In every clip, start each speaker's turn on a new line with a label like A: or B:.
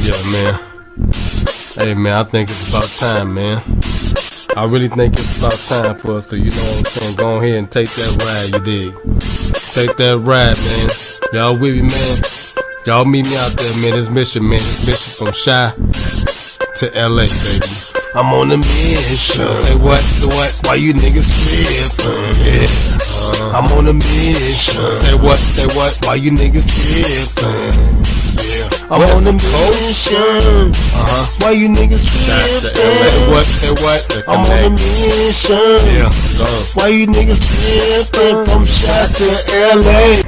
A: Yeah, man. Hey, man, I think it's about time, man. I really think it's about time for us to, you know what I'm saying, go ahead and take that ride, you dig? Take that ride, man. Y'all with me, man? Y'all meet me out there, man. This mission, man. This mission from Shy to LA, baby. I'm on a mission. Say what? Why you niggas trippin'? Yeah. I'm on a mission. Say what? Why you niggas trippin'? Yeah. I'm on a mission. Why you niggas trippin'? Say what? I'm on a mission. Yeah. Why you niggas trippin'? From Shy to LA.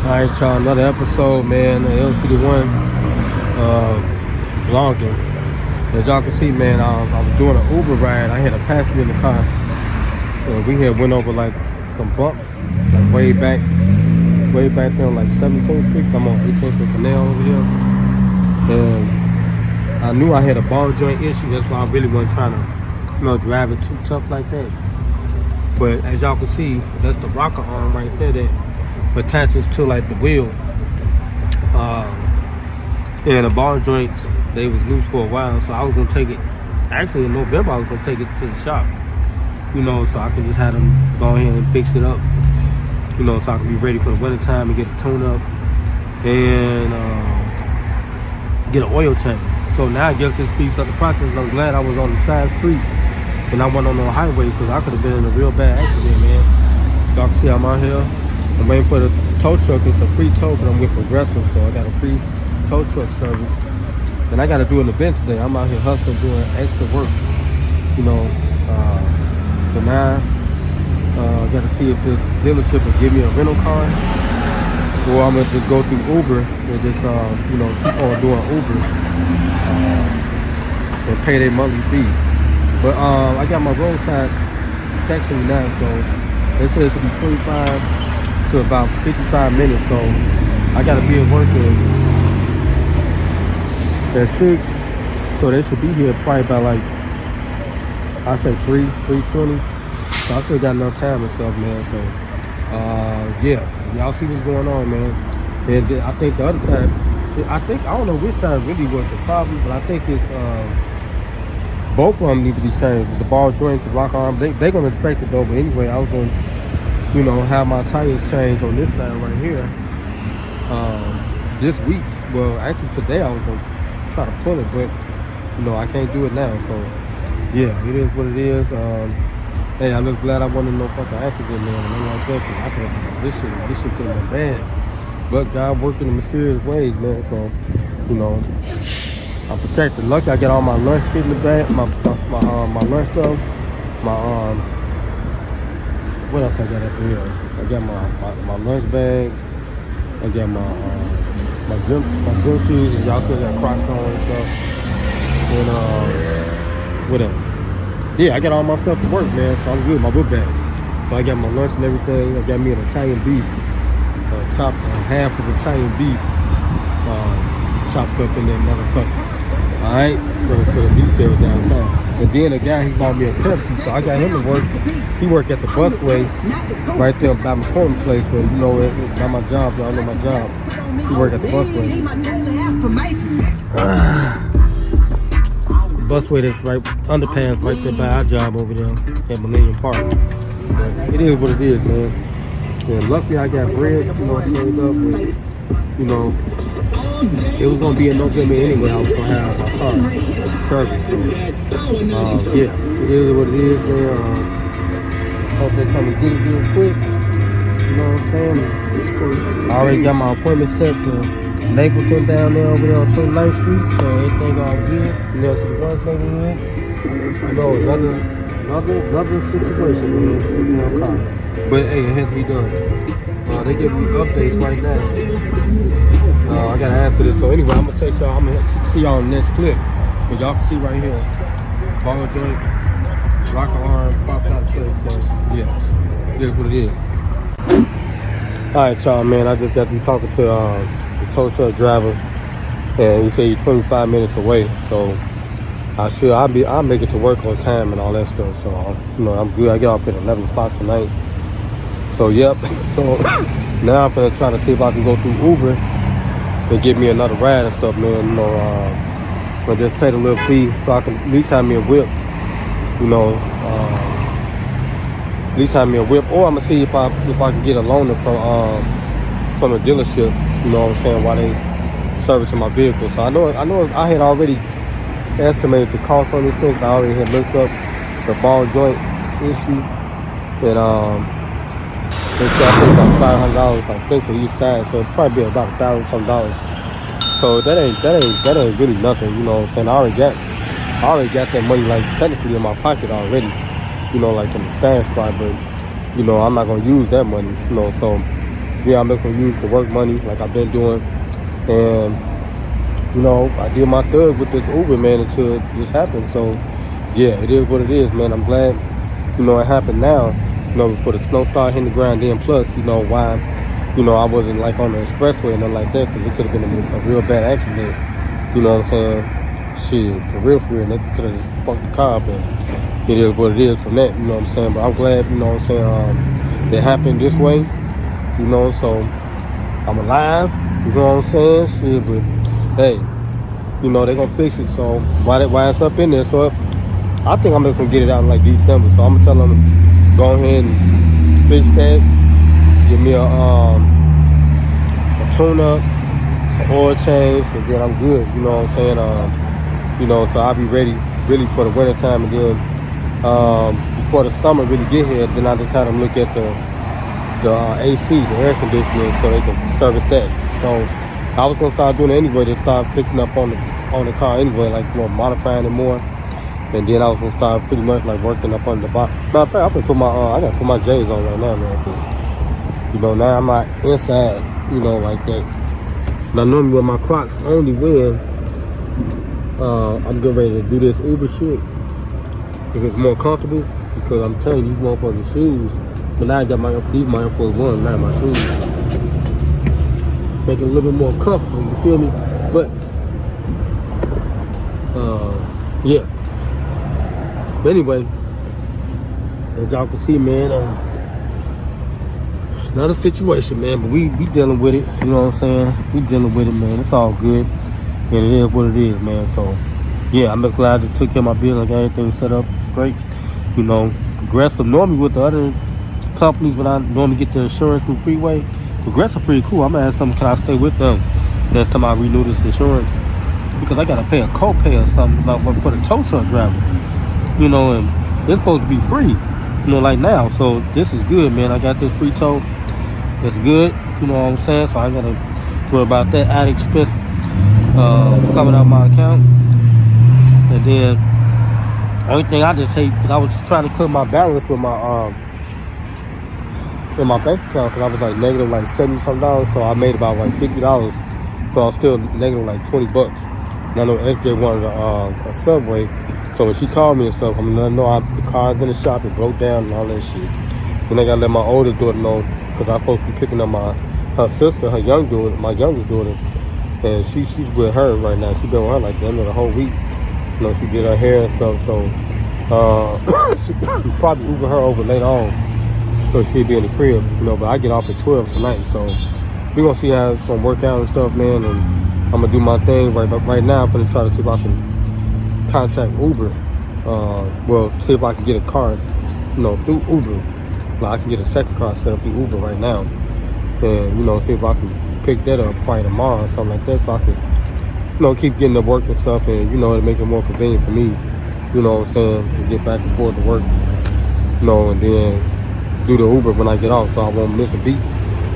A: Alright, y'all, another episode, man, LCDAONE vlogging. As y'all can see, man, I was doing an Uber ride. I had a passenger in the car. We had went over like some bumps, like way back there on like 17th Street. I'm on 18th Street Canal over here. And I knew I had a ball joint issue. That's why I really wasn't trying to, you know, drive it too tough like that. But as y'all can see, that's the rocker arm right there that attaches to like the wheel. And the ball joints, they was loose for a while, so I was gonna take it. Actually, in November, I was gonna take it to the shop, you know, so I could just have them go ahead and fix it up, you know, so I can be ready for the winter time and get a tune up and get an oil change. So now I guess this speeds up the process. And I'm glad I was on the side street and I went on the highway, because I could have been in a real bad accident, man. Y'all can see I'm out here. I'm waiting for the tow truck. It's a free tow, but I'm with Progressive, so I got a free tow truck service. And I got to do an event today. I'm out here hustling, doing extra work, you know. So now I got to see if this dealership will give me a rental car, or I'm gonna just go through Uber and just you know, keep on doing Ubers and pay their monthly fee. But I got my roadside texting me now, so they said it should be 25 to about 55 minutes, so I gotta be at work at 6, so they should be here probably by like, I say 3:20, so I still got enough time and stuff, man. So yeah, y'all see what's going on, man. And I think the other side, I don't know which side really was the problem, but I think it's both of them need to be changed. The ball joints, the rock arm, they gonna inspect it though. But anyway, I was gonna, you know, have my tires changed on this side right here this week. Well, actually today I was gonna try to pull it, but you know, I can't do it now. So yeah, it is what it is. Hey, I'm just glad I wasn't in no fucking accident, man. And like that, I could have, this shit could have been bad. But God worked in mysterious ways, man. So, you know, I'm protected. Lucky I got all my lunch shit in the bag, my lunch stuff, what else I got up here? I got my lunch bag. I got my gym shoes, and y'all still got Crocs on and stuff. And what else? Yeah, I got all my stuff to work, man. So I'm good. My book bag. So I got my lunch and everything. I got me an Italian beef, half of Italian beef, chopped up in that motherfucker. All right, for the details downtown. And then the guy, he bought me a Pepsi, so I got him to work. He worked at the busway right there by my corner place, but you know, by my job, y'all know my job. He worked at the busway. Busway that's right, underpass right there by our job over there at Millennium Park. But it is what it is, man. And luckily I got bread, you know, saved up, but you know, it was gonna be in November anyway. I was gonna have my car service. So yeah, it is what it is, man. Hope they come and get it real quick. You know what I'm saying? I already got my appointment set to Napleton down there over there on 29th Street, so everything all good. You know, so the ones neighborhood. You know, another situation, man. But hey, it had to be done. They give me updates right now. I gotta answer this. So anyway, I'm gonna text y'all. I'm gonna see y'all in the next clip. But y'all can see right here, ball joint, rocker arm, popped out of place. So yeah, it is what it is. All right, y'all, man. I just got to talking to the tow truck driver, and he said he's 25 minutes away. So I'll make it to work on time and all that stuff. So you know, I'm good. I get off at 11 o'clock tonight. So yep. So now I'm gonna try to see if I can go through Uber and get me another ride and stuff, man. You know, but just pay the little fee so I can at least have me a whip. You know, at least have me a whip, or I'm gonna see if I can get a loaner from the dealership. You know what I'm saying? While they servicing my vehicle. So I know I had already estimated the cost on this thing. I already had looked up the ball joint issue, and they said I think about $500 I think for each side. So it'd probably be about $1,000 some. So that ain't really nothing. You know what I'm saying? I already got that money like technically in my pocket already. You know, like in the stash spot, but you know I'm not gonna use that money. You know, so yeah, I'm just gonna use the work money like I've been doing. And, you know, I did my thug with this Uber, man, until this happened. So, yeah, it is what it is, man. I'm glad, you know, it happened now, you know, before the snow started hitting the ground. Then plus, you know, why, you know, I wasn't, like, on the expressway or nothing like that, because it could have been a real bad accident. You know what I'm saying? Shit, for real, that could have just fucked the car up. And it is what it is from that, you know what I'm saying? But I'm glad, you know what I'm saying, it happened this way, you know, so I'm alive. You know what I'm saying? Shit, but hey, you know, they gonna fix it. So why it's up in there? So I think I'm just gonna get it out in like December. So I'm gonna tell them go ahead and fix that. Give me a tune-up, oil change, and then I'm good. You know what I'm saying? You know, so I'll be ready really for the winter time, and then before the summer really get here, then I just had them look at the AC, the air conditioning, so they can service that. So I was gonna start doing it anyway, to start fixing up on the car anyway, like, you know, modifying it more. And then I was gonna start pretty much like working up on the bottom. Matter of fact, I'm gonna put I gotta put my J's on right now, man. 'Cause, you know, now I'm not inside, you know, like that. Now normally with my Crocs only when I'm getting ready to do this Uber shit, because it's more comfortable. Because I'm telling you, these motherfucking shoes. But now I got these my Air Force One, now my shoes. Make it a little bit more comfortable, you feel me? But yeah. But anyway, as y'all can see, man, another situation, man, but we dealing with it, you know what I'm saying? We dealing with it, man. It's all good. And it is what it is, man. So yeah, I'm just glad I just took care of my business, got everything set up straight. You know, Progressive, normally with the other companies, when I normally get the insurance through Freeway, Progressive pretty cool. I'm gonna ask them, can I stay with them next time I renew this insurance? Because I gotta pay a co-pay or something like for the tow truck driver. You know, and it's supposed to be free, you know, like now. So this is good, man. I got this free tow. It's good, you know what I'm saying? So I gotta worry about that added expense coming out of my account. And then everything I just hate, because I was just trying to cut my balance with my in my bank account, because I was like negative like $70 something, so I made about like $50, but I was still negative like $20. And I know SJ wanted a Subway, so when she called me and stuff, I'm letting her know the car's in the shop, it broke down and all that shit. Then I gotta let my oldest daughter know, because I'm supposed to be picking up her sister, my youngest daughter, and she's with her right now. She's been with her like that the whole week. You know, she did her hair and stuff, so she probably Uber her over later on. So she'll be in the crib, you know, but I get off at 12 tonight, so we're gonna see how it's gonna work out and stuff, man. And I'm gonna do my thing right now. I'm gonna try to see if I can contact Uber. Well, see if I can get a car, you know, through Uber. Like I can get a second car set up through Uber right now, and you know, see if I can pick that up probably tomorrow or something like that, so I can, you know, keep getting to work and stuff, and you know, to make it more convenient for me. You know what I'm saying? To get back and forth to work, you know, and then do the Uber when I get off, so I won't miss a beat.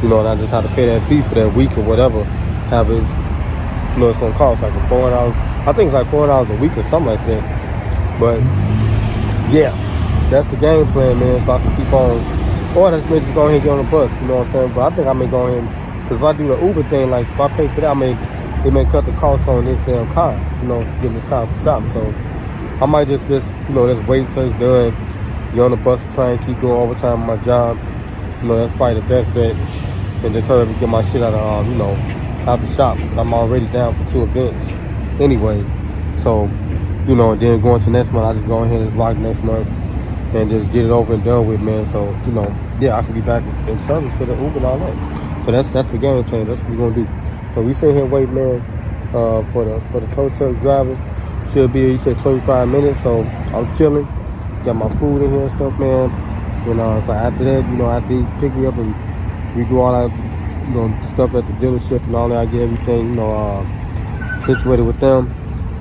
A: You know, and I just have to pay that fee for that week or whatever. Have it, you know, it's gonna cost like $400. I think it's like $400 a week or something like that. But yeah, that's the game plan, man. So I can keep on, or I just go ahead and get on the bus. You know what I'm saying? But I think I may go ahead, because if I do the Uber thing, like if I pay for that, they may cut the cost on this damn car. You know, getting this car out the shop. So I might just you know, just wait till it's done. Get on the bus, try and keep doing overtime on my job. You know, that's probably the best bet. And just hurry up and get my shit out of, you know, out the shop. I'm already down for 2 events anyway. So, you know, and then going to next month, I just go ahead and block next month and just get it over and done with, man. So, you know, yeah, I can be back in service for the Uber and all that. So that's the game plan. That's what we're gonna do. So we sitting here waiting, man, for the tow truck driver. Should be, he said 25 minutes, so I'm chilling. Got my food in here and stuff, man. You know, so after that, you know, after he pick me up and we do all that, you know, stuff at the dealership and all that, I get everything, you know, situated with them.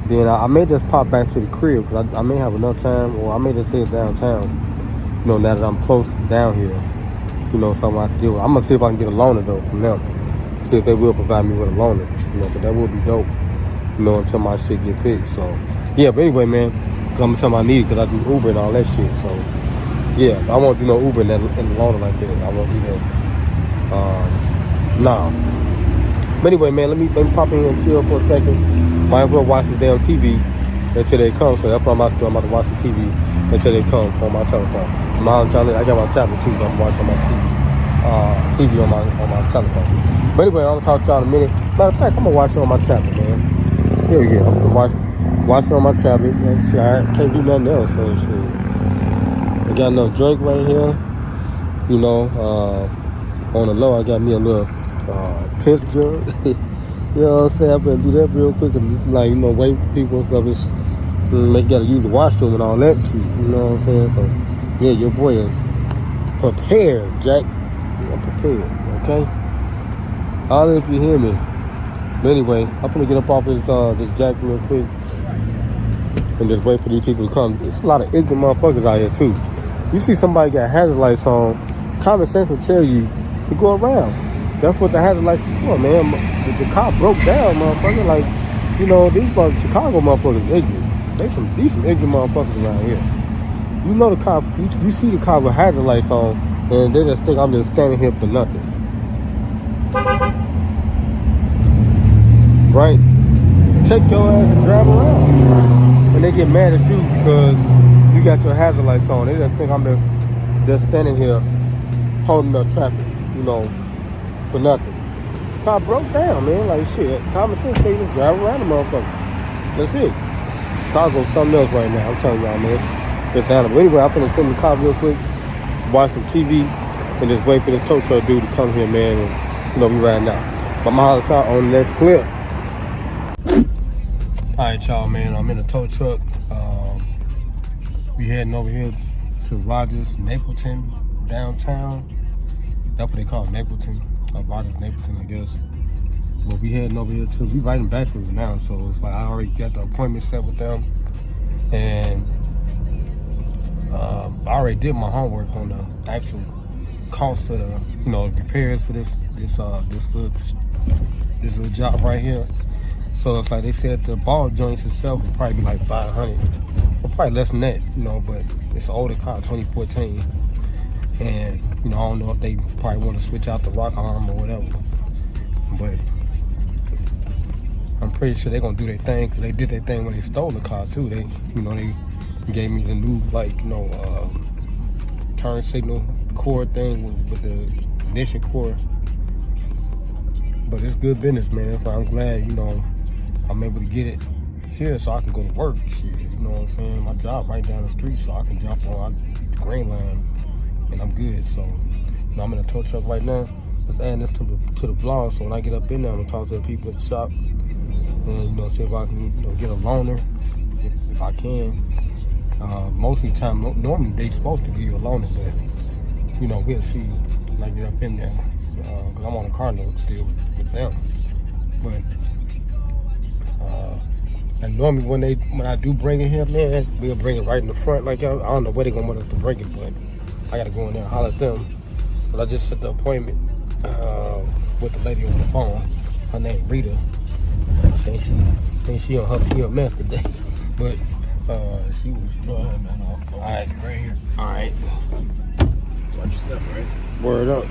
A: Then I may just pop back to the crib because I may have enough time, or I may just sit downtown. You know, now that I'm close down here, you know, something I have to deal with. I'm gonna see if I can get a loaner though from them. See if they will provide me with a loaner. You know, but that would be dope. You know, until my shit get fixed. So yeah, but anyway, man, cause I'm gonna tell my need because I do Uber and all that shit. So yeah, I won't do no Uber in the loaner like that. I won't do that. Nah. But anyway, man, let me pop in here and chill for a second. Might as well watch the damn TV until they come. So that's what I'm about to do. I'm about to watch the TV until they come on my telephone. I got my tablet too, but I'm watching my TV on my telephone. But anyway, I'm gonna talk to y'all in a minute. Matter of fact, I'm gonna watch it on my tablet, man. Here we go. I'm gonna watch it on my tablet. And shit, I can't do nothing else. So shit. I got no drink right here. You know, on the low, I got me a little piss jug. You know what I'm saying? I'm gonna do that real quick and just like, you know, wait for people and stuff. It's, they gotta use the washroom and all that shit. You know what I'm saying? So yeah, your boy is prepared, Jack. I'm prepared, okay? I'll if you hear me. But anyway, I'm gonna get up off this Jack real quick and just wait for these people to come. There's a lot of ignorant motherfuckers out here too. You see somebody got hazard lights on, common sense will tell you to go around. That's what the hazard lights is for, man. The car broke down, motherfucker. Like, you know, these Chicago motherfuckers ignorant. They some decent ignorant motherfuckers around here. You know the car, you see the car with hazard lights on, and they just think I'm just standing here for nothing. Right? Take your ass and drive around. And they get mad at you because you got your hazard lights on. They just think I'm just standing here holding up traffic, you know, for nothing. Car broke down, man. Like shit. Common sense say just drive around the motherfucker. That's it. Chicago's something else right now. I'm telling y'all, man. It's animal. Anyway, I'm gonna sit in the car real quick, watch some TV, and just wait for this tow truck dude to come here, man. And you know, we riding out. But I'm gonna holler out on the next clip. Alright, y'all, man. I'm in a tow truck. We heading over here to Rogers, Mapleton, downtown. That's what they call it, Mapleton. Rogers, Mapleton, I guess. But we heading over here to, we riding backwards now, so it's like I already got the appointment set with them. And I already did my homework on the actual cost of the, you know, repairs for this little job right here. So it's like they said the ball joints itself would probably be like $500, or probably less than that, you know. But it's an older car, 2014, and you know I don't know if they probably want to switch out the rock arm or whatever. But I'm pretty sure they're gonna do their thing because they did their thing when they stole the car too. They, you know, they gave me the new, like, you know, turn signal cord thing with the ignition cord. But it's good business, man. So I'm glad, you know, I'm able to get it here so I can go to work. Shit, you know what I'm saying? My job right down the street, so I can jump on the green line and I'm good. So, you know, I'm in a tow truck right now. Just adding this to the vlog, so when I get up in there, I'm gonna talk to the people at the shop and, you know, see if I can, you know, get a loaner if I can. Most of the time, normally they supposed to give you a loaner, but you know, we'll see when I get up in there. Cause I'm on a car note still with them. But and normally when I do bring it here, man, we'll bring it right in the front. Like I don't know where they're gonna want us to bring it, but I gotta go in there and holler at them. But I just set the appointment with the lady on the phone. Her name Rita. I think she on her PMS today, but she was trying, man. All right, right here. All right. Watch your step, right? Word up.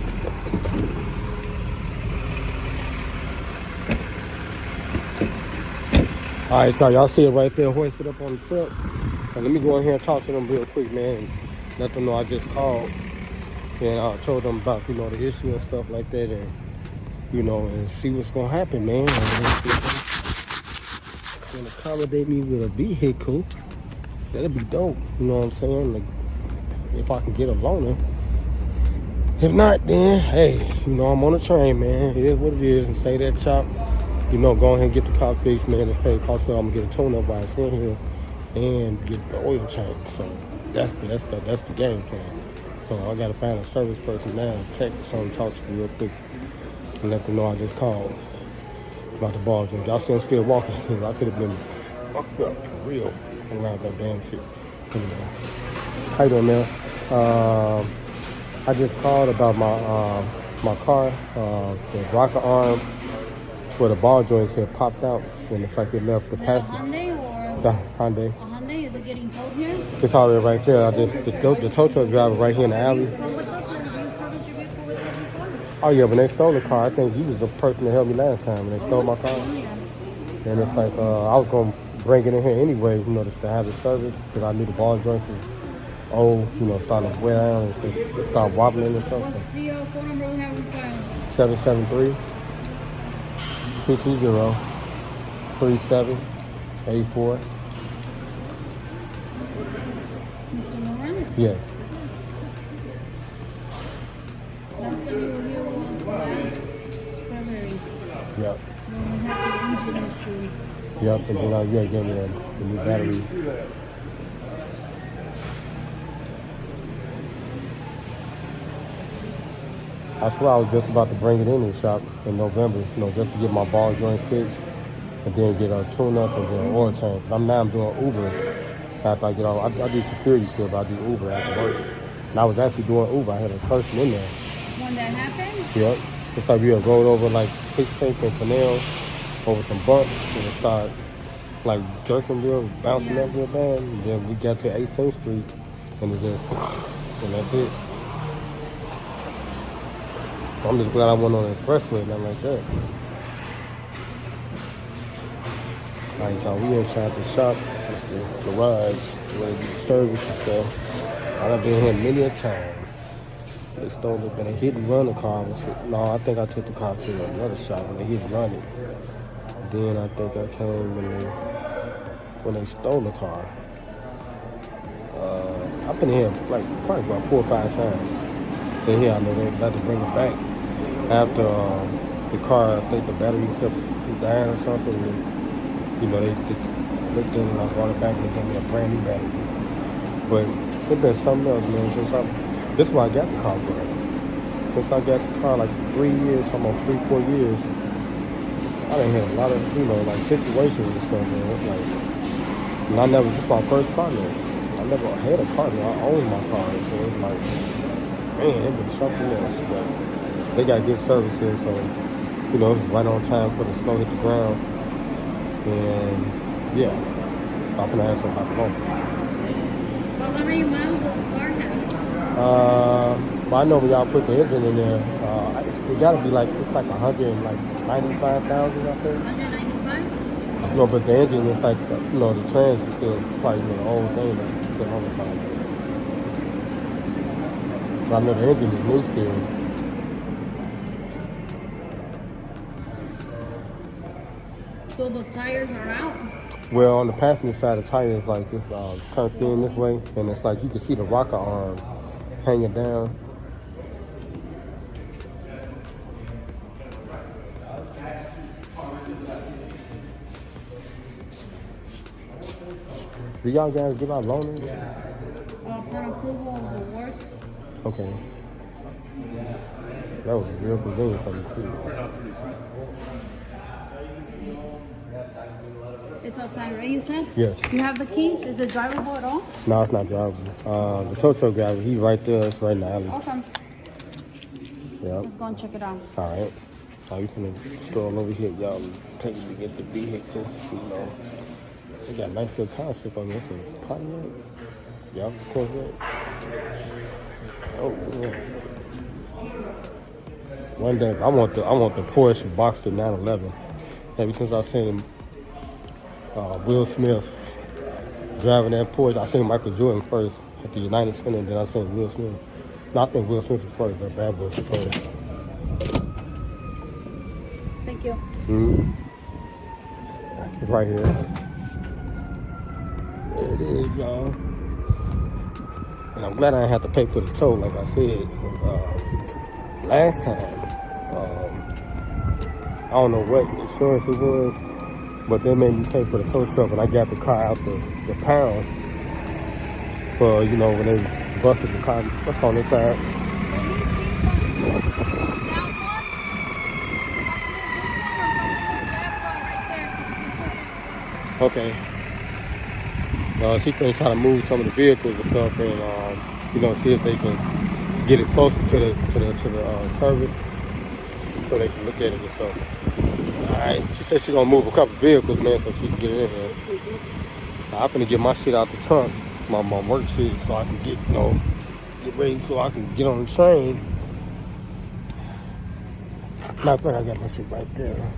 A: All right, so y'all see it right there, hoisted up on the truck. And let me go in here and talk to them real quick, man, and let them know I just called. And I told them about, you know, the issue and stuff like that, and, you know, and see what's gonna happen, man. And accommodate me with a vehicle. That'd be dope, you know what I'm saying? Like, if I can get a loaner. If not, then, hey, you know, I'm on the train, man. It is what it is, and say that chop. you know, go ahead and get the car fixed, man. It's paid cost, so I'm gonna get a tune-up while it's in here and get the oil change. So that's the game plan. So I gotta find a service person now, tech, someone talk to me real quick and let them know I just called about the ball joint. Y'all see I'm still walking because I could have been fucked up for real around that damn shit. Anyway. How you doing, man? I just called about my car, the rocker arm where the ball joints had popped out, and it's like it left the passenger.
B: Hyundai or
A: The Hyundai.
B: a Hyundai? Is it getting towed here?
A: It's already right there. I just the tow truck driver right here in the alley.
B: But what does you service your vehicle with us before?
A: Oh yeah, when they stole the car, I think you was the person that helped me last time when they stole my car.
B: Yeah.
A: And it's like I was gonna bring it in here anyway, you know, just to have the service because I knew the ball joints was old, you know, starting to wear down and it started wobbling and stuff.
B: What's the phone number we have on file?
A: 773 220 3784.
B: Mr. Lawrence?
A: Yes.
B: Last time you were here was last February.
A: Yep.
B: When we had the engine issue.
A: Yep. And then yeah, gave me the new battery. I swear I was just about to bring it in the shop in November, you know, just to get my ball joints fixed and then get a tune-up and then an oil change. I'm doing Uber after I get off. I do security still, but I do Uber after work. And I was actually doing Uber. I had a person in there.
B: When that happened?
A: Yep. It's like we had rolled over like 16th and Canal over some bumps and it started like jerking real, bouncing up real bad. And then we got to 18th Street and it just, and that's it. I'm just glad I went on the expressway and nothing like that. Alright, y'all, we inside the shop. It's the garage where they do the service and stuff. I've been here many a time. They stole it, but they hit and run the car. No, I think I took the car to another shop and they hit and run it. Then I think I came when they stole the car. I've been here like probably about 4 or 5 times. Then here I know they about to bring it back after the car. I think the battery kept dying or something. And, you know, they looked in and I brought it back and they gave me a brand new battery. But it's been something else, man. This is why I got the car for. Since I got the car like 3 years, almost 3-4 years, I done had a lot of, you know, like situations and stuff, man. It's like, and I never, this is my first car, man. I never had a car, man. I owned my car, so it's like, man, it was something else. But they got good service here, so, you know, it's right on time for the snow hit the ground. And, yeah, I'm gonna ask them how long.
B: Well, how many miles does the car have?
A: Well, I know when y'all put the engine in there, it gotta be like, it's like 195,000, I think.
B: 195?
A: No, but the engine is like, you know, the trans is still probably, you know, the old thing that's still 105. But I know the engine is new still.
B: So the tires are out?
A: Well, on the passenger side, the tire is like, it's turned in this way, and it's like, you can see the rocker arm hanging down. Do y'all guys give out loaners?
B: Upon approval of the work.
A: Okay. That was real convenient for me to see.
B: It's outside, right, you said?
A: Yes.
B: You have the keys? Is it drivable at all?
A: No, it's not drivable. The tow truck driver, he's right there. It's right in the alley.
B: Okay.
A: Yep.
B: Let's go and check it out.
A: All right. So you can stroll over here, y'all. Take me to get the vehicle. You know, they got a nice little concept on this. It's Pontiac. Yep, Corvette. Oh yeah. One day, I want the Porsche Boxster 911. Ever since I seen Will Smith driving that Porsche, I seen Michael Jordan first at the United Center, and then I seen Will Smith. No, I think Will Smith was first, but Bad Boy was first.
B: Thank you.
A: Mm-hmm. It's right here. There it is, y'all. And I'm glad I didn't have to pay for the tow, like I said last time. I don't know what insurance it was, but they made me pay for the tow truck, and I got the car out the pound for, you know, when they busted the car. What's on this side? Okay. She can try to move some of the vehicles and stuff, and you know, see if they can get it closer to the service, so they can look at it and stuff. All right. She said she's gonna move a couple vehicles, man, so she can get in here. I'm finna get my shit out the trunk, my work shit, so I can get, you know, get ready so I can get on the train. Matter of fact, I got my shit right there.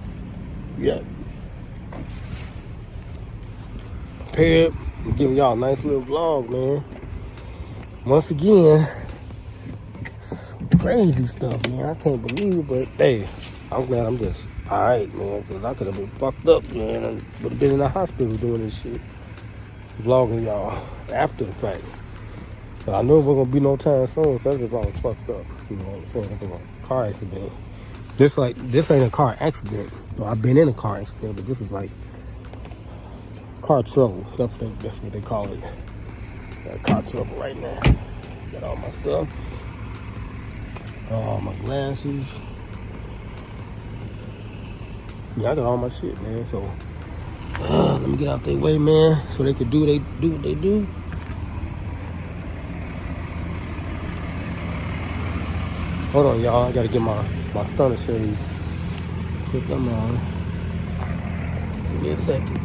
A: Yeah. Prepared. I'm giving y'all a nice little vlog, man. Once again, crazy stuff, man. I can't believe it, but hey, I'm glad I'm just alright, man, because I could have been fucked up, man. I would have been in the hospital doing this shit. Vlogging y'all after the fact. But I know it wasn't gonna be no time soon, especially if I was fucked up. You know what I'm saying? If it was a car accident. This ain't a car accident. Well, I've been in a car accident, but this is like car trouble. That's what they call it. Got car trouble right now. Got all my stuff. All my glasses. Yeah, I got all my shit, man. So let me get out their way, man, so they can do what they do. Hold on, y'all. I gotta get my stunner shades. Put them on. Give me a second.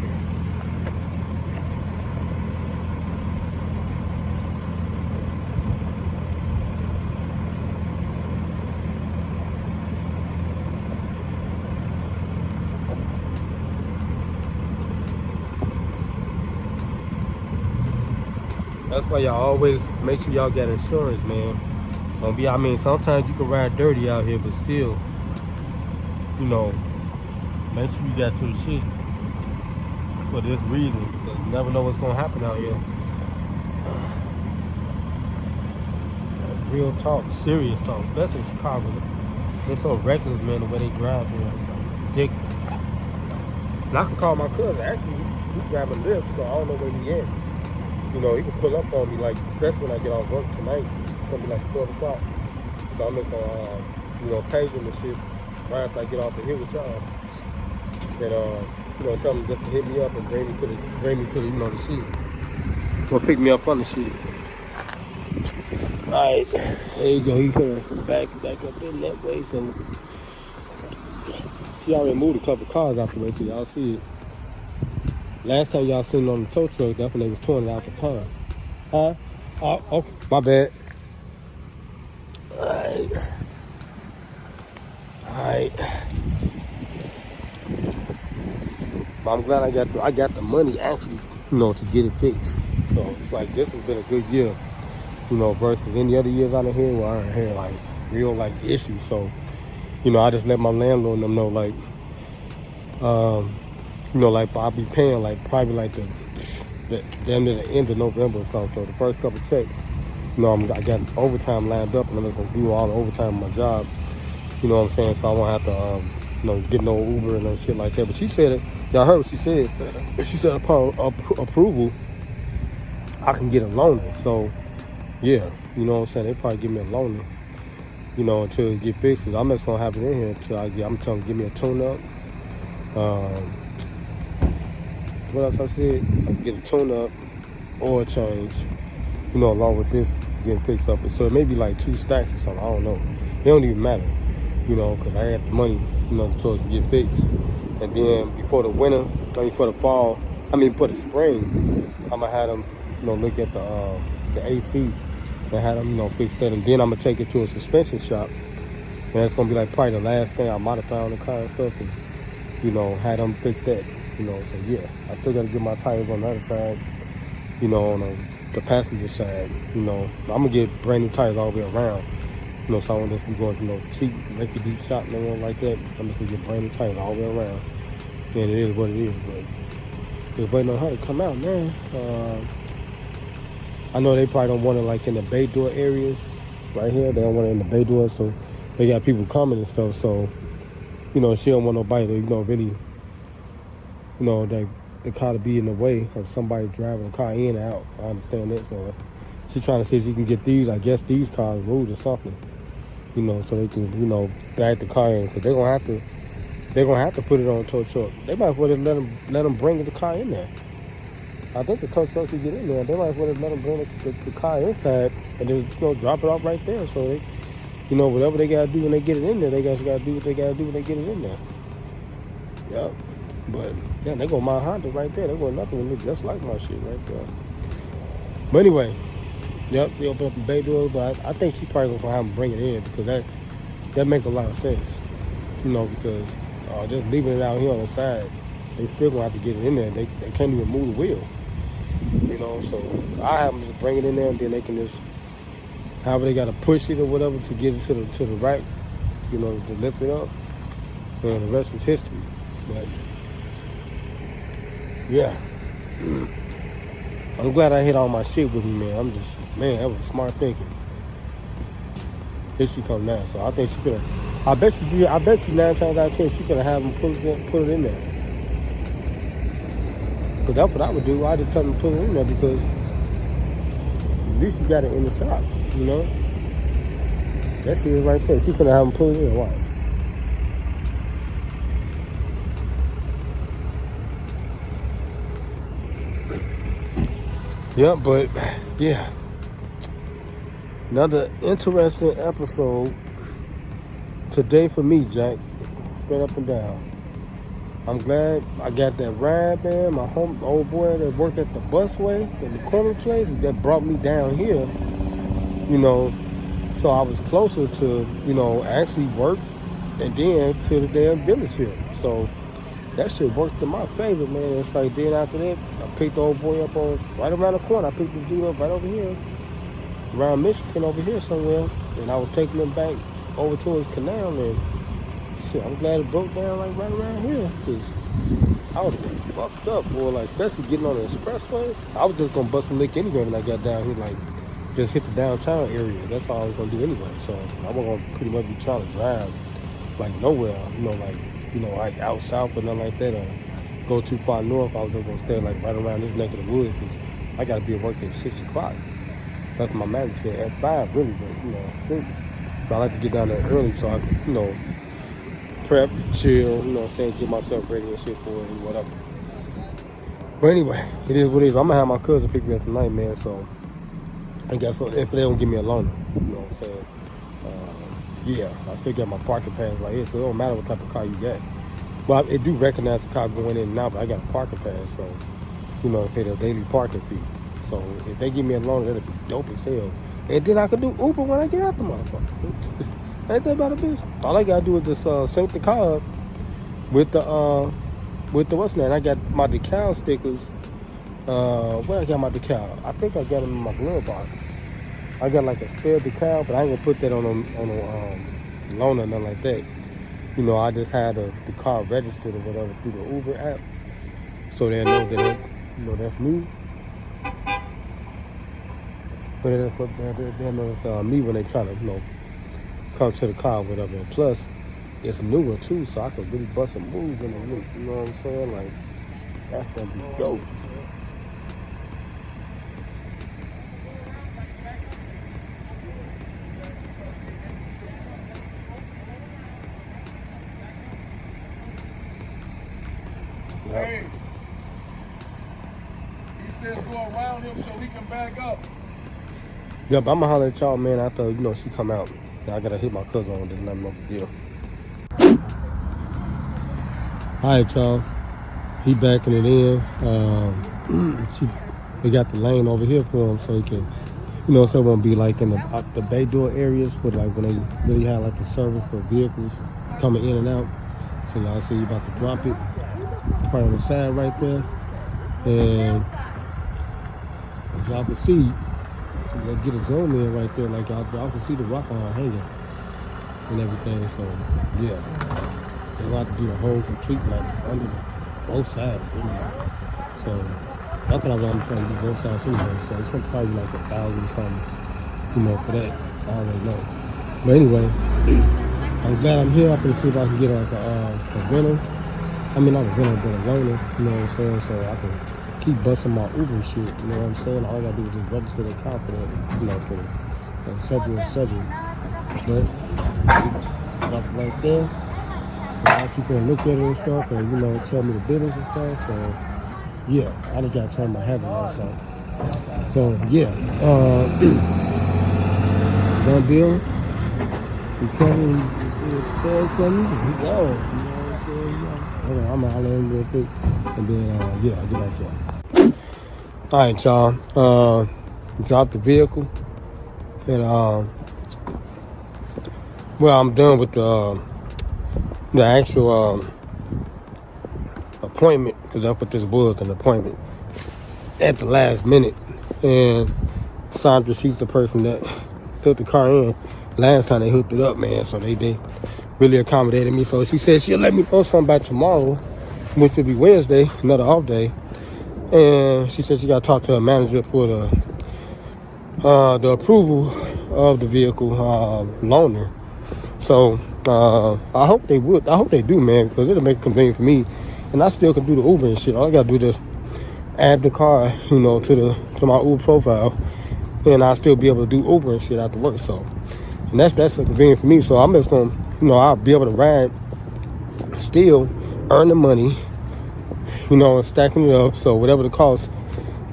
A: That's why y'all always make sure y'all got insurance, man. I mean, sometimes you can ride dirty out here, but still, you know, make sure you got your shit for this reason. Because you never know what's gonna happen out here. Real talk, serious talk, especially in Chicago. They're so reckless, man, the way they drive here. It's like ridiculous. And I can call my cousin. Actually, he's driving Lyft, so I don't know where he at. You know, he can pull up on me, like, especially when I get off work tonight. It's gonna be like 12 o'clock. So I'm just gonna, you know, page him and shit right after I get off the hill with y'all. That, you know, tell him just to hit me up and bring me to the, you know, the shit. Or pick me up from the shit. Alright, there you go. He's gonna back up in that way. So, she already moved a couple cars out the way, so y'all see it. Last time y'all seen it on the tow truck, that's when they was towing it out the pond. Huh? Oh, okay. My bad. Alright. But I'm glad I got the money actually, you know, to get it fixed. So it's like this has been a good year, you know, versus any other years out of here where I had like real like issues. So, you know, I just let my landlord and them know, like, you know, like I'll be paying like probably like the end of November or something. So the first couple checks, you know, I got overtime lined up, and I'm just gonna do all the overtime on my job. You know what I'm saying? So I won't have to, you know, get no Uber and no shit like that. But she said it. Y'all heard what she said. She said upon approval, I can get a loaner. So yeah, you know what I'm saying? They probably give me a loaner, you know, until it get fixed. I'm just gonna have it in here until I'm telling them give me a tune-up. What else I said? I can get a tune-up or a change, you know, along with this getting fixed up. So it may be like 2 stacks or something. I don't know. It don't even matter, you know, because I had the money, you know, to get fixed. And then before the winter, I mean, for the fall, I mean, for the spring, I'm gonna have them, you know, look at the AC and have them, you know, fix that. And then I'm gonna take it to a suspension shop. And that's gonna be like probably the last thing I modify on the car and stuff. And, you know, have them fix that. You know, so yeah, I still gotta get my tires on the other side, you know, on the passenger side. You know, I'm gonna get brand new tires all the way around. You know, so I won't just be going, you know, cheap, make a deep shot and everything like that. I'm just gonna get brand new tires all the way around. And it is what it is, but just waiting on her to come out, man. I know they probably don't want it like in the bay door areas right here. They don't want it in the bay door, so they got people coming and stuff. So you know, she don't want nobody to, you know, really, you know, the car to be in the way of somebody driving the car in and out. I understand that. So she's trying to see if she can get these, I guess, these cars moved or something, you know, so they can, you know, back the car in, because they're gonna have to put it on a tow truck. They might as well just let them bring the car in there. I think the tow truck can get in there. They might as well just let them bring the car inside and just, you know, drop it off right there. So they, you know, whatever they gotta do when they get it in there, they just gotta do what they gotta do when they get it in there. Yep. But yeah, they go my Honda right there. They go nothing to look just like my shit right there. But anyway, yep, they open up the bay door, but I think she probably gonna have them bring it in, because that makes a lot of sense. You know, because just leaving it out here on the side, they still gonna have to get it in there. They can't even move the wheel. You know, so I have them just bring it in there, and then they can just, however they gotta push it or whatever to get it to the right, you know, to lift it up. And the rest is history. But yeah, I'm glad I hit all my shit with me, man. Man, that was smart thinking. Here she come now, so I think she could. I bet you 9 times out of 10 she could have them put it in there. But that's what I would do. I just tell them to put it in there, because at least you got it in the shop, you know. That's it right there. She could have them put it in. Watch. Yeah, but yeah, another interesting episode today for me, Jack. Straight up and down. I'm glad I got that ride, man. My old boy that worked at the busway in the corner place that brought me down here, you know, so I was closer to, you know, actually work and then to the damn dealership. So that shit worked in my favor, man. It's like, then after that, I picked the old boy up on right around the corner. I picked this dude up right over here, around Michigan over here somewhere, and I was taking him back over towards Canal, and shit, I'm glad it broke down like right around here, because I would have been fucked up, boy, like, especially getting on the expressway. I was just gonna bust a lick anyway when I got down here, like, just hit the downtown area. That's all I was gonna do anyway, so I wasn't gonna pretty much be trying to drive, like, nowhere, you know, like out south or nothing like that, or go too far north. I was just gonna stay like right around this neck of the woods, because I gotta be at work at 6 o'clock. That's what my manager said, at 5 really, but, you know, 6. So I like to get down there early so I can, you know, prep, chill, you know what I'm saying, get myself ready and shit for it and whatever. But anyway, it is what it is. I'm gonna have my cousin pick me up tonight, man, so I guess if they don't give me a loaner, you know what I'm saying. Yeah, I still got my parking pass like this, so it don't matter what type of car you got. But it do recognize the car going in and out, but I got a parking pass, so, you know, pay the daily parking fee. So if they give me a loaner, that'll be dope as hell. And then I can do Uber when I get out the motherfucker. Ain't that about a bitch? All I gotta do is just sync the car up with the what's that? I got my decal stickers. Where I got my decal? I think I got them in my glove box. I got like a spare decal, but I ain't gonna put that on a loan or nothing like that. You know, I just had the car registered or whatever through the Uber app, so they know that that's me. But they know it's me when they try to, you know, come to the car or whatever. And plus, it's newer too, so I can really bust a move in the loop. You know what I'm saying? Like, that's gonna be dope.
C: Hey, he says go around him so he can back up.
A: Yeah, but I'm gonna holler at y'all, man, after, you know, she come out. I gotta hit my cousin on this, let him know the deal. Alright, y'all. He backing it in. We got the lane over here for him so he can, you know, so it won't be like in the bay door areas for like when they really have like the service for vehicles coming in and out. So y'all see you about to drop it. Right on the side right there, and as y'all can see, let's get a zoom in right there, like y'all can see the rock on hanging and everything. So yeah, they'll have to do the whole complete like under both sides. So that's what I'm trying to do, both sides anyway. So it's gonna probably be like 1,000 something, you know, for that. I already know. But anyway, I'm glad I'm here. I'm gonna see if I can get like a rental. I mean, not a rental, but a loaner. You know what I'm saying? So I can keep busting my Uber shit. You know what I'm saying? All I gotta do is just register the account for that. You know, for the subject. But stuff right there. So I actually gonna look at it and stuff, and you know, tell me the business and stuff. So yeah, I just gotta turn my head on. So yeah, done deal. You coming? For me, he go. You know what I'm saying? Hold on, I'm gonna holler at him real quick, and then yeah, I'll get back to y'all. All right, y'all. Dropped the vehicle, and well, I'm done with the actual appointment, because that's what this was, an appointment at the last minute. And Sandra, she's the person that took the car in last time they hooked it up, man. So they really accommodated me. So she said she'll let me know something by tomorrow, which will be Wednesday, another off day. And she said she got to talk to her manager for the approval of the vehicle loaner. So I hope they would. I hope they do, man, because it'll make it convenient for me, and I still can do the Uber and shit. All I gotta do is add the car, you know, to my Uber profile, and I'll still be able to do Uber and shit after work. So, and that's convenient for me. So I'm just gonna, you know, I'll be able to ride, still earn the money, you know, and stacking it up. So whatever the cost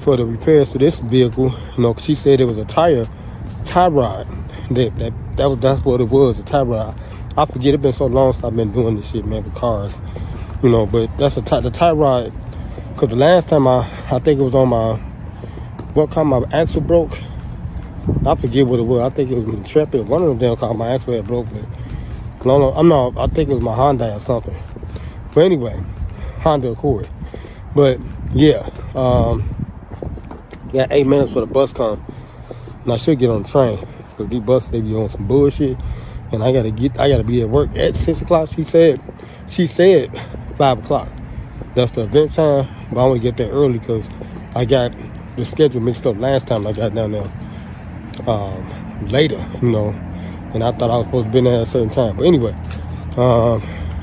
A: for the repairs to this vehicle, you know, 'cause she said it was a tie rod. That's what it was, a tie rod. I forget, it's been so long since I've been doing this shit, man, with cars, you know. But that's the tie rod. Cause the last time I think it was on my Accel broke. I forget what it was. I think it was the Intrepid. One of them damn cars, my Accel had broke. But I think it was my Honda or something. But anyway, Honda Accord. But yeah, got 8 minutes for the bus come, and I should get on the train. Cause these buses, they be on some bullshit, and I gotta be at work at 6 o'clock. She said 5 o'clock. That's the event time, but I want to get there early because I got the schedule mixed up last time I got down there later, you know, and I thought I was supposed to be there at a certain time. But anyway,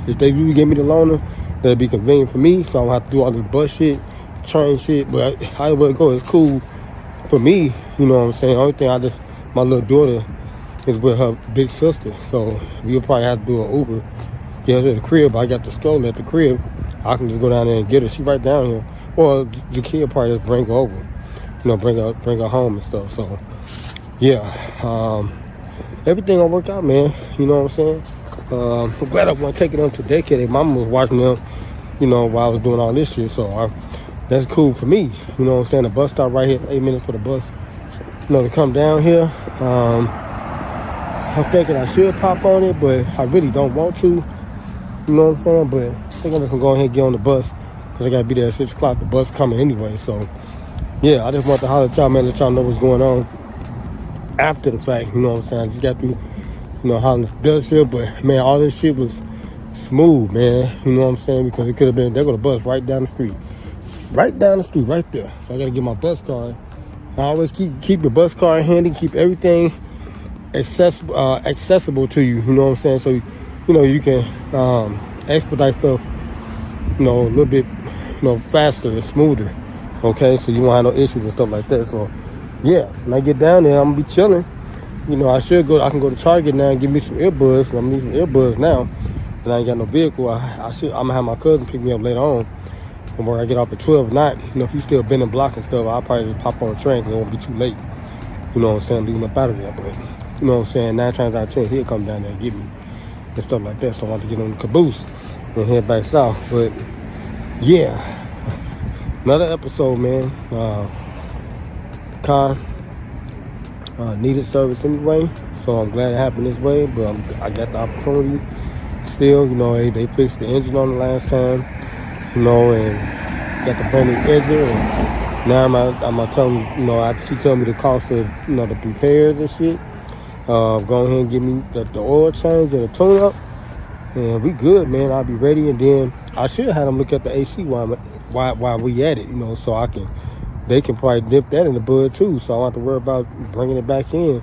A: if they really give me the loaner, that'd be convenient for me, so I don't have to do all this bus shit, train shit. But however it goes, it's cool for me, you know what I'm saying. Only thing my little daughter is with her big sister, so we'll probably have to do an Uber. Yeah, to the crib. I got the stroller at the crib. I can just go down there and get her. She right down here. Or the kid probably just bring her over. You know, bring her home and stuff. So yeah, everything gonna work out, man. You know what I'm saying? I'm glad I want to take it on to daycare. Their mama was watching them, you know, while I was doing all this shit. So that's cool for me. You know what I'm saying? The bus stop right here, 8 minutes for the bus, you know, to come down here. I'm thinking I should pop on it, but I really don't want to. You know what I'm saying? But I think I'm just gonna go ahead and get on the bus, because I gotta be there at 6 o'clock. The bus coming anyway. So yeah, I just want to holler at y'all, man, let y'all know what's going on after the fact. You know what I'm saying? I just got to, you know, holler at the dealership, but man, all this shit was smooth, man. You know what I'm saying? Because it could have been, they're gonna bus right down the street. Right down the street, right there. So I gotta get my bus card. I always keep the bus card handy, keep everything accessible to you. You know what I'm saying? So, you know, you can expedite stuff, you know, a little bit, you know, faster and smoother. Okay, so you won't have no issues and stuff like that. So yeah, when I get down there, I'm gonna be chilling. You know, I can go to Target now and get me some earbuds. I'm gonna need some earbuds now, and I ain't got no vehicle. I'm gonna have my cousin pick me up later on from where I get off at 12. If not, you know, if he's still bending block and stuff, I'll probably just pop on the train because it won't be too late. You know what I'm saying? Leaving up out of there. But you know what I'm saying? 9 times out of 10, he'll come down there and get me and stuff like that. So I want to get on the caboose and head back south. But yeah, another episode, man. Car needed service anyway, so I'm glad it happened this way. But I got the opportunity still. You know, they fixed the engine on the last time, you know, and got the brand new engine. And now I'm gonna tell them, you know, she told me the cost of, you know, the repairs and shit. Go ahead and give me the oil change and the tune up, and we good, man. I'll be ready, and then I should have them look at the AC while we at it, you know, so they can probably dip that in the bud too, so I don't have to worry about bringing it back in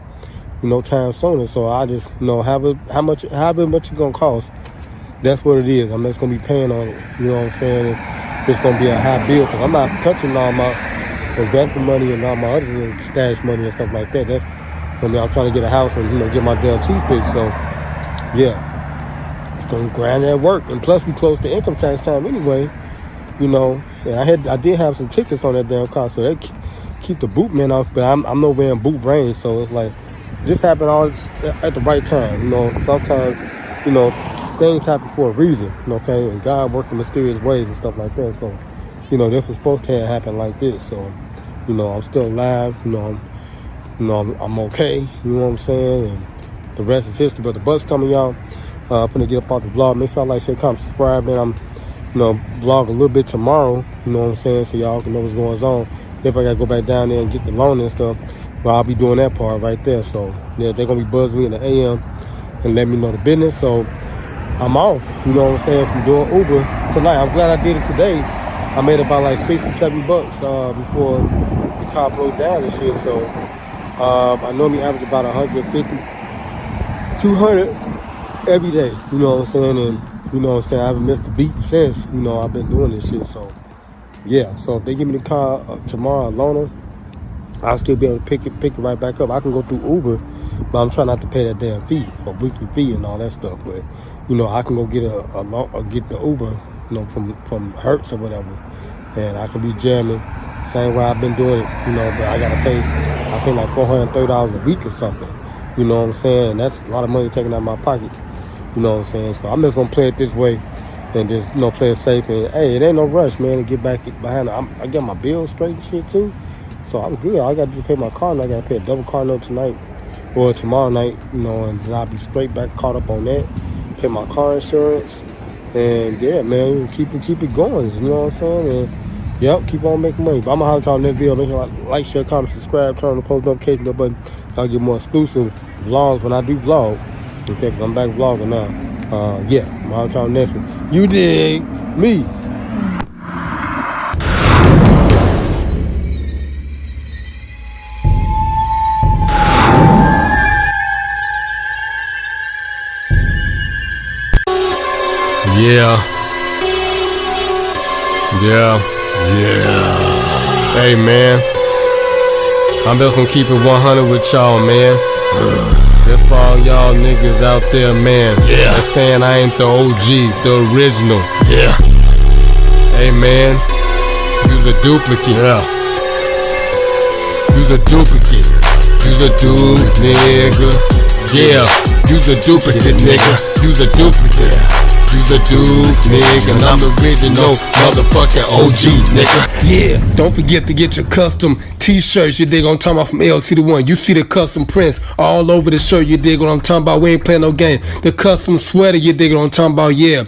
A: time sooner. So I just, however much it's gonna cost. That's what it is. I'm just gonna be paying on it. You know what I'm saying? It's gonna be a high bill because I'm not touching all my investment money and all my other little stash money and stuff like that. That's I'm trying to get a house and get my damn teeth fixed. So yeah, it's gonna grind that work. And plus we close to income tax time anyway. And I did have some tickets on that damn car, so they keep the boot man off. But I'm nowhere in boot range, so it's like this happened all at the right time. Sometimes things happen for a reason, okay? And God works in mysterious ways and stuff like that. So, this was supposed to happen like this. So, I'm still alive. I'm okay. You know what I'm saying? And the rest is history. But the bus coming, y'all. I'm gonna get up off the vlog. Make sure like, share, comment, subscribe, man. I'm, vlog a little bit tomorrow. You know what I'm saying? So y'all can know what's going on. If I gotta go back down there and get the loan and stuff, well, I'll be doing that part right there. So yeah, they're gonna be buzzing me in the AM and let me know the business. So I'm off, you know what I'm saying, from doing Uber tonight. I'm glad I did it today. I made about like $6 or $7 before the car broke down and shit. So I normally average about 150, 200 every day, you know what I'm saying? And you know what I'm saying, I haven't missed a beat since, I've been doing this shit. So yeah, so if they give me the car tomorrow, loaner, I'll still be able to pick it right back up. I can go through Uber, but I'm trying not to pay that damn fee, a weekly fee and all that stuff. But I can go get get the Uber, from Hertz or whatever, and I can be jamming same way I've been doing it. But I gotta pay. I pay like $430 a week or something. You know what I'm saying? That's a lot of money taken out of my pocket. You know what I'm saying? So I'm just gonna play it this way and just play it safe. And hey, it ain't no rush, man, to get back behind it. I got my bills straight and shit too, so I'm good. I gotta just pay my car, and I gotta pay a double car note tonight or tomorrow night. And then I'll be straight back caught up on that. Pay my car insurance, and yeah, man, keep it going. You know what I'm saying? And yep, keep on making money. But I'm gonna holler at y'all next video. Make sure you like, share, comment, subscribe, turn on the post notification button. I'll get more exclusive vlogs when I do vlog. Okay, cause I'm back vlogging now. Yeah, I'm gonna holler at y'all next one. You dig me? Yeah. Hey, man. I'm just gonna keep it 100 with y'all, man. That's for all y'all niggas out there, man. Yeah. That's saying I ain't the OG, the original. Yeah. Hey, man. You's a duplicate. Yeah. You's a duplicate. You's a dude, nigga. Yeah. You's a duplicate, nigga. You's a duplicate. You's a dude, nigga, and I'm the original motherfucking OG, nigga. Yeah, don't forget to get your custom t-shirts, you dig what I'm talking about, from LCDAONE. You see the custom prints all over the shirt, you dig what I'm talking about. We ain't playing no game. The custom sweater, you dig what I'm talking about, yeah.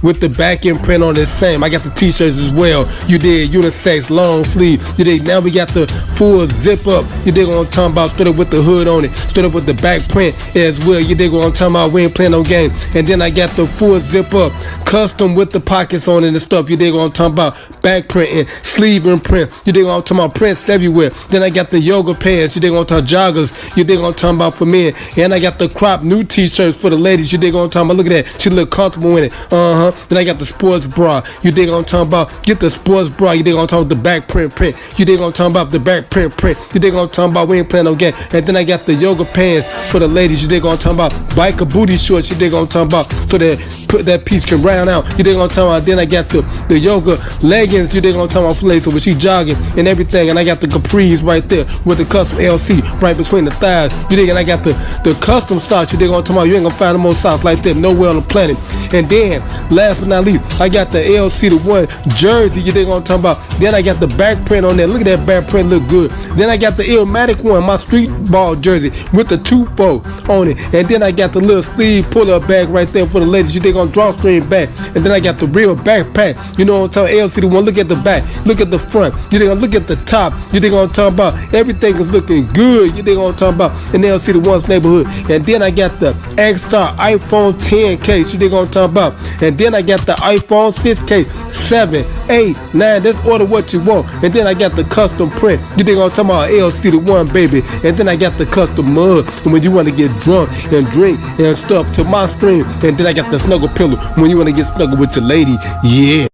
A: With the back end print on the same. I got the t-shirts as well. You dig, unisex, long sleeve. You dig, now we got the full zip up. You dig what I'm talking about, straight up with the hood on it, straight up with the back print as well. You dig what I'm talking about, we ain't playing no game. And then I got the full zip up, custom with the pockets on it and stuff. You dig what I'm talking about, back print and sleeve and print. You dig what I'm talking about, prints everywhere. Then I got the yoga pants. You dig what I'm talking about, joggers. You dig what I'm talking about, for men. And I got the crop new t-shirts for the ladies. You dig what I'm talking about, look at that, she look comfortable in it. Then I got the sports bra. You dig what I'm talking about, get the sports bra. You dig what I'm talking about, the back print. You dig what I'm talking about, the back print. You dig what I'm talking about, we ain't playing no game. And then I got the yoga pants for the ladies. You dig what I'm talking about, biker booty shorts. You dig what I'm talking about, so that piece can round out. You dig what I'm talking about. Then I got the yoga leggings. You dig what I'm talking about, for ladies, so when she jogging and everything. And I got the capris right there with the custom LC right between the thighs. You dig? And I got the custom socks. You dig what I'm talking about. You ain't gonna find no more socks like that nowhere on the planet. And then last but not least, I got the LCDAONE jersey. You dig what I'm talking about. Then I got the back print on there. Look at that back print, look good. Then I got the Illmatic one, my street ball jersey with the 2-fold on it. And then I got the little sleeve pull-up bag right there for the ladies. You dig on drawstring back. And then I got the real backpack. You know what I'm talking about, LCDAONE. Look at the back, look at the front. You dig? Look at the top. You dig what I'm talking about? Everything is looking good. You dig what I'm talking about? In the LCDAONE's neighborhood. And then I got the Accel iPhone 10 case. You dig what I'm talking about? And then I got the iPhone 6 case, 7, 8, 9. Just order what you want. And then I got the custom print. You dig what I'm talking about? LCDAONE, baby. And then I got the custom mug when you want to get drunk and drink and stuff to my stream. And then I got the snuggle pillow when you want to get snuggle with your lady. Yeah.